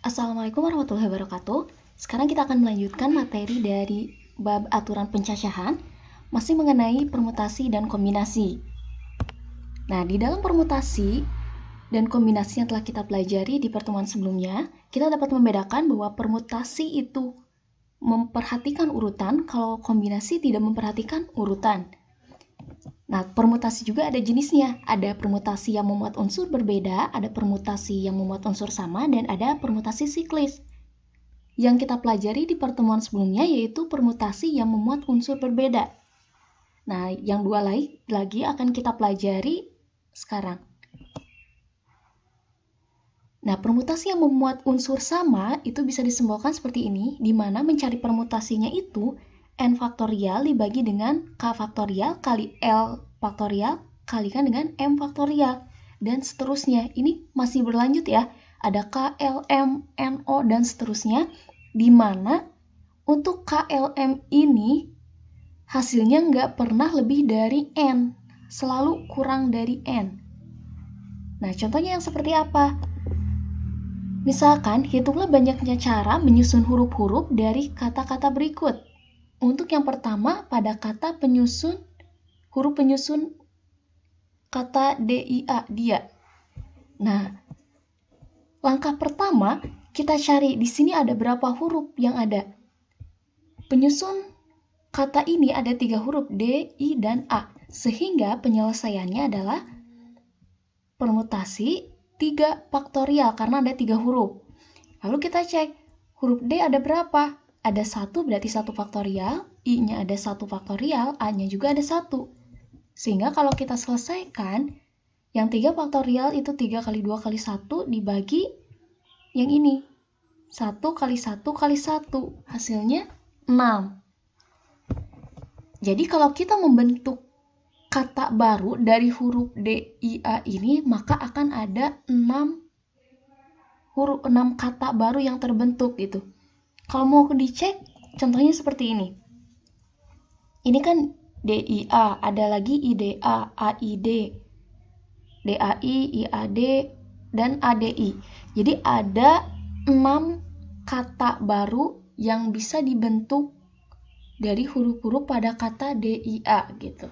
Assalamualaikum warahmatullahi wabarakatuh. Sekarang kita akan melanjutkan materi dari bab aturan pencacahan, masih mengenai permutasi dan kombinasi. Nah, di dalam permutasi dan kombinasi yang telah kita pelajari di pertemuan sebelumnya, kita dapat membedakan bahwa permutasi itu memperhatikan urutan, kalau kombinasi tidak memperhatikan urutan. Nah, permutasi juga ada jenisnya. Ada permutasi yang memuat unsur berbeda, ada permutasi yang memuat unsur sama, dan ada permutasi siklis. Yang kita pelajari di pertemuan sebelumnya yaitu permutasi yang memuat unsur berbeda. Nah, yang dua lagi akan kita pelajari sekarang. Nah, permutasi yang memuat unsur sama itu bisa disimbolkan seperti ini, di mana mencari permutasinya itu n faktorial dibagi dengan k faktorial kali l faktorial kalikan dengan m faktorial, dan seterusnya. Ini masih berlanjut ya, ada k, l, m, no, dan seterusnya, di mana untuk k, l, m ini hasilnya nggak pernah lebih dari n, selalu kurang dari n. Nah, contohnya yang seperti apa? Misalkan, hitunglah banyaknya cara menyusun huruf-huruf dari kata-kata berikut. Untuk yang pertama, pada kata penyusun, huruf penyusun kata dia, dia. Nah, langkah pertama, kita cari di sini ada berapa huruf yang ada. Penyusun kata ini ada 3 huruf, D, I, dan A. Sehingga penyelesaiannya adalah permutasi 3 faktorial karena ada 3 huruf. Lalu kita cek, huruf D ada berapa? Ada 1 berarti 1 faktorial, I-nya ada 1 faktorial, A-nya juga ada 1. Sehingga kalau kita selesaikan, yang 3 faktorial itu 3 kali 2 kali 1 dibagi yang ini. 1 kali 1 kali 1, hasilnya 6. Jadi kalau kita membentuk kata baru dari huruf D, I, A ini, maka akan ada 6 kata baru yang terbentuk gitu. Kalau mau dicek, contohnya seperti ini. Ini kan DIA, ada lagi IDA, AID, DAI, IAD, dan ADI. Jadi ada 6 kata baru yang bisa dibentuk dari huruf-huruf pada kata DIA gitu.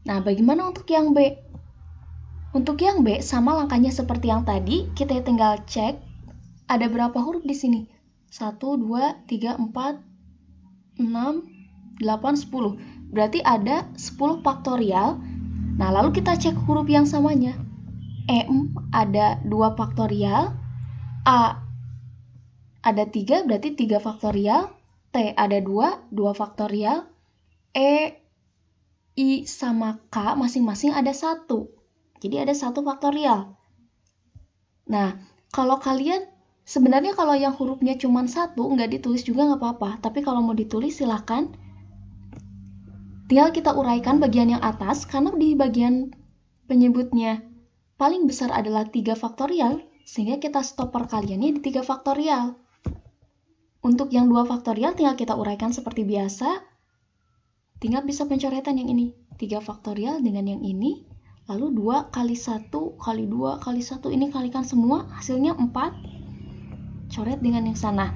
Nah, bagaimana untuk yang B? Untuk yang B sama langkahnya seperti yang tadi, kita tinggal cek ada berapa huruf di sini. 1, 2, 3, 4, 6, 8, 10. Berarti ada 10 faktorial. Nah, lalu kita cek huruf yang samanya. M ada 2 faktorial, A ada 3, berarti 3 faktorial, T ada 2, 2 faktorial, E, I, sama K masing-masing ada 1. Jadi ada 1 faktorial. Nah, kalau kalian, sebenarnya kalau yang hurufnya cuma 1, nggak ditulis juga nggak apa-apa. Tapi kalau mau ditulis silahkan. Tinggal kita uraikan bagian yang atas, karena di bagian penyebutnya paling besar adalah 3 faktorial, sehingga kita stop perkaliannya di 3 faktorial. Untuk yang 2 faktorial tinggal kita uraikan seperti biasa. Tinggal bisa pencoretan yang ini. 3 faktorial dengan yang ini. Lalu 2 kali 1 kali 2 kali 1. Ini kalikan semua. Hasilnya 4. Coret dengan yang sana.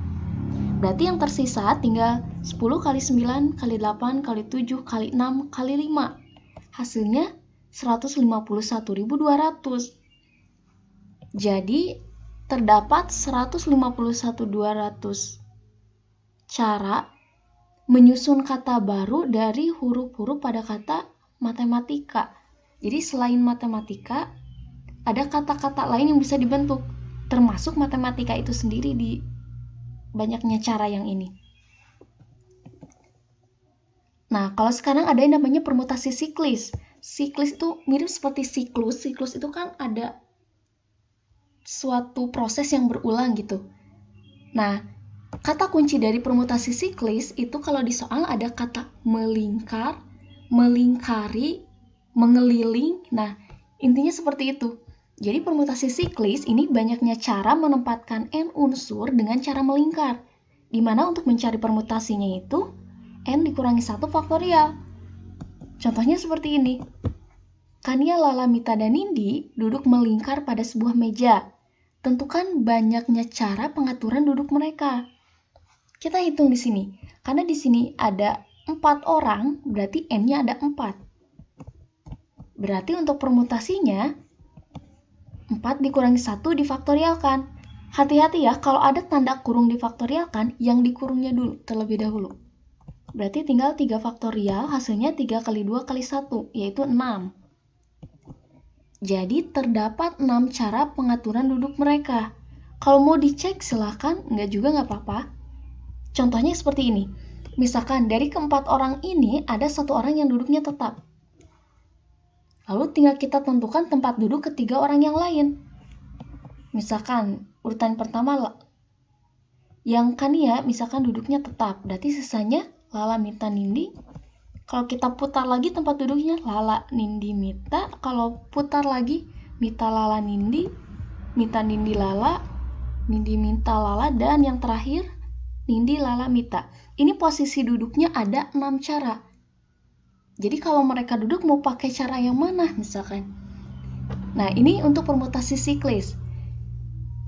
Berarti yang tersisa tinggal 10 kali 9 kali 8 kali 7 kali 6 kali 5. Hasilnya 151.200. Jadi terdapat 151.200 cara menyusun kata baru dari huruf-huruf pada kata matematika. Jadi selain matematika, ada kata-kata lain yang bisa dibentuk, termasuk matematika itu sendiri di banyaknya cara yang ini. Nah, kalau sekarang ada yang namanya permutasi siklis. Siklis itu mirip seperti siklus. Siklus itu kan ada suatu proses yang berulang gitu. Nah, kata kunci dari permutasi siklis itu kalau di soal ada kata melingkar, melingkari, mengeliling. Nah, intinya seperti itu. Jadi permutasi siklis ini banyaknya cara menempatkan n unsur dengan cara melingkar. Di mana untuk mencari permutasinya itu n dikurangi 1 faktorial. Contohnya seperti ini. Kania, Lala, Mita, dan Nindi duduk melingkar pada sebuah meja. tentukan banyaknya cara pengaturan duduk mereka. Kita hitung di sini. Karena di sini ada 4 orang, berarti N-nya ada 4. Berarti untuk permutasinya, 4 dikurangi 1 difaktorialkan. Hati-hati ya, kalau ada tanda kurung difaktorialkan, yang dikurungnya dulu, terlebih dahulu. Berarti tinggal 3 faktorial, hasilnya 3 kali 2 kali 1, yaitu 6. Jadi terdapat 6 cara pengaturan duduk mereka. Kalau mau dicek silahkan, enggak juga nggak apa-apa. Contohnya seperti ini. Misalkan dari keempat orang ini ada 1 orang yang duduknya tetap. Lalu tinggal kita tentukan tempat duduk ketiga orang yang lain. Misalkan urutan pertama yang Kania misalkan duduknya tetap. Berarti sisanya Lala, Mita, Nindi. Kalau kita putar lagi tempat duduknya Lala, Nindi, Mita. Kalau putar lagi Mita, Lala, Nindi. Mita, Nindi, Lala. Nindi, Mita, Lala. Dan yang terakhir Nindi, Lala, Mita. Ini posisi duduknya ada 6 cara. Jadi kalau mereka duduk mau pakai cara yang mana misalkan. Nah ini untuk permutasi siklis.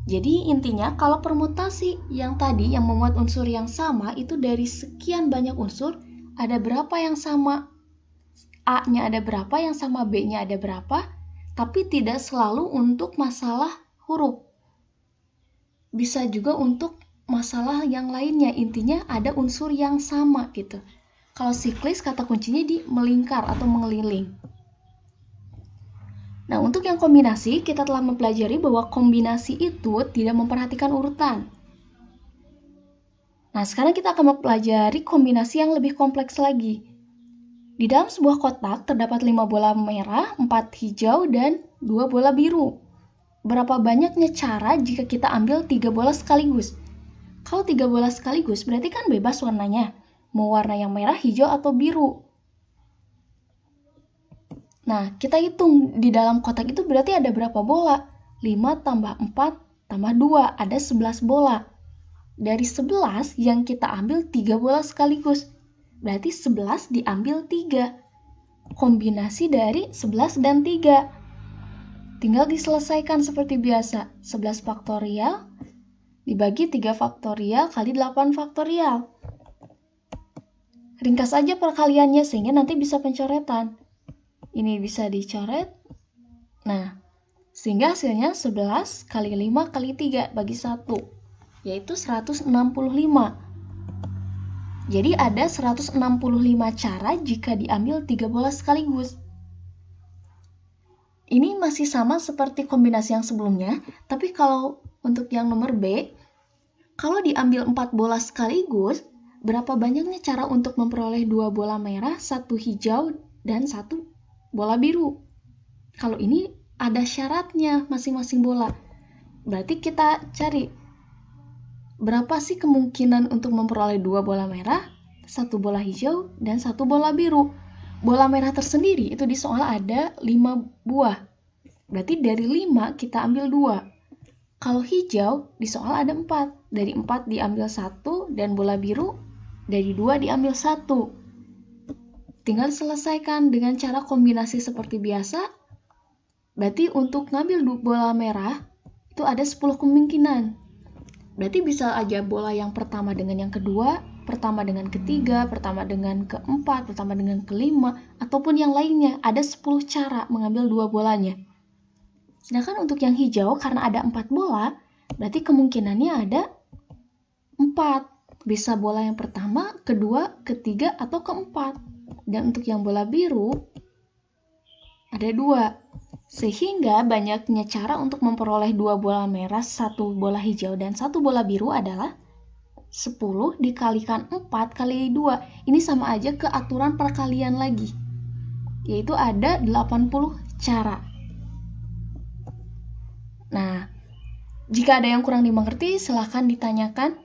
Jadi intinya kalau permutasi yang tadi yang memuat unsur yang sama itu dari sekian banyak unsur ada berapa yang sama. A-nya ada berapa, yang sama B-nya ada berapa. Tapi tidak selalu untuk masalah huruf. Bisa juga untuk masalah yang lainnya, intinya ada unsur yang sama gitu. Kalau siklis kata kuncinya di melingkar atau mengeliling. Nah, untuk yang kombinasi kita telah mempelajari bahwa kombinasi itu tidak memperhatikan urutan. Nah, sekarang kita akan mempelajari kombinasi yang lebih kompleks lagi. Di dalam sebuah kotak terdapat 5 bola merah, 4 hijau, dan 2 bola biru. Berapa banyaknya cara jika kita ambil 3 bola sekaligus? Kalau 3 bola sekaligus berarti kan bebas warnanya. Mau warna yang merah, hijau, atau biru. Nah, kita hitung di dalam kotak itu berarti ada berapa bola? 5 tambah 4 tambah 2, ada 11 bola. Dari 11 yang kita ambil 3 bola sekaligus. Berarti 11 diambil 3. Kombinasi dari 11 dan 3. Tinggal diselesaikan seperti biasa. 11 faktorial dibagi 3 faktorial kali 8 faktorial. Ringkas aja perkaliannya sehingga nanti bisa pencoretan. Ini bisa dicoret. Nah, sehingga hasilnya 11 kali 5 kali 3 bagi 1, yaitu 165. Jadi ada 165 cara jika diambil 3 bola sekaligus. Ini masih sama seperti kombinasi yang sebelumnya, tapi kalau untuk yang nomor B, kalau diambil 4 bola sekaligus, berapa banyaknya cara untuk memperoleh 2 bola merah, 1 hijau, dan 1 bola biru? Kalau ini ada syaratnya masing-masing bola. Berarti kita cari berapa sih kemungkinan untuk memperoleh 2 bola merah, 1 bola hijau, dan 1 bola biru. Bola merah tersendiri itu di soal ada 5 buah. Berarti dari 5 kita ambil 2. Kalau hijau di soal ada 4. Dari 4 diambil 1 dan bola biru dari 2 diambil 1. Tinggal selesaikan dengan cara kombinasi seperti biasa. Berarti untuk ngambil bola merah itu ada 10 kemungkinan. Berarti bisa aja bola yang pertama dengan yang kedua, pertama dengan ketiga, pertama dengan keempat, pertama dengan kelima, ataupun yang lainnya. Ada 10 cara mengambil 2 bolanya. Sedangkan untuk yang hijau karena ada 4 bola, berarti kemungkinannya ada 4. Bisa bola yang pertama, kedua, ketiga, atau keempat. Dan untuk yang bola biru, ada 2. Sehingga banyaknya cara untuk memperoleh 2 bola merah, 1 bola hijau, dan 1 bola biru adalah 10 dikalikan 4 kali 2. Ini sama aja ke aturan perkalian lagi. Yaitu ada 80 cara. Nah, jika ada yang kurang dimengerti, silahkan ditanyakan.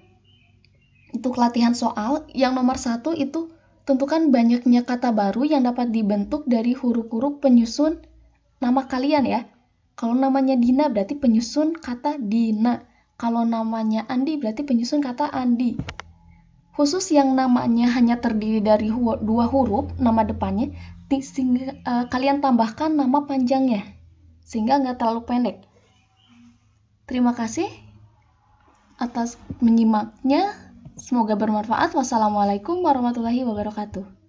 Untuk latihan soal, yang nomor 1 itu tentukan banyaknya kata baru yang dapat dibentuk dari huruf-huruf penyusun nama kalian ya. Kalau namanya Dina berarti penyusun kata Dina. Kalau namanya Andi berarti penyusun kata Andi. Khusus yang namanya hanya terdiri dari 2 huruf, nama depannya, kalian tambahkan nama panjangnya. Sehingga nggak terlalu pendek. Terima kasih atas menyimaknya. Semoga bermanfaat. Wassalamualaikum warahmatullahi wabarakatuh.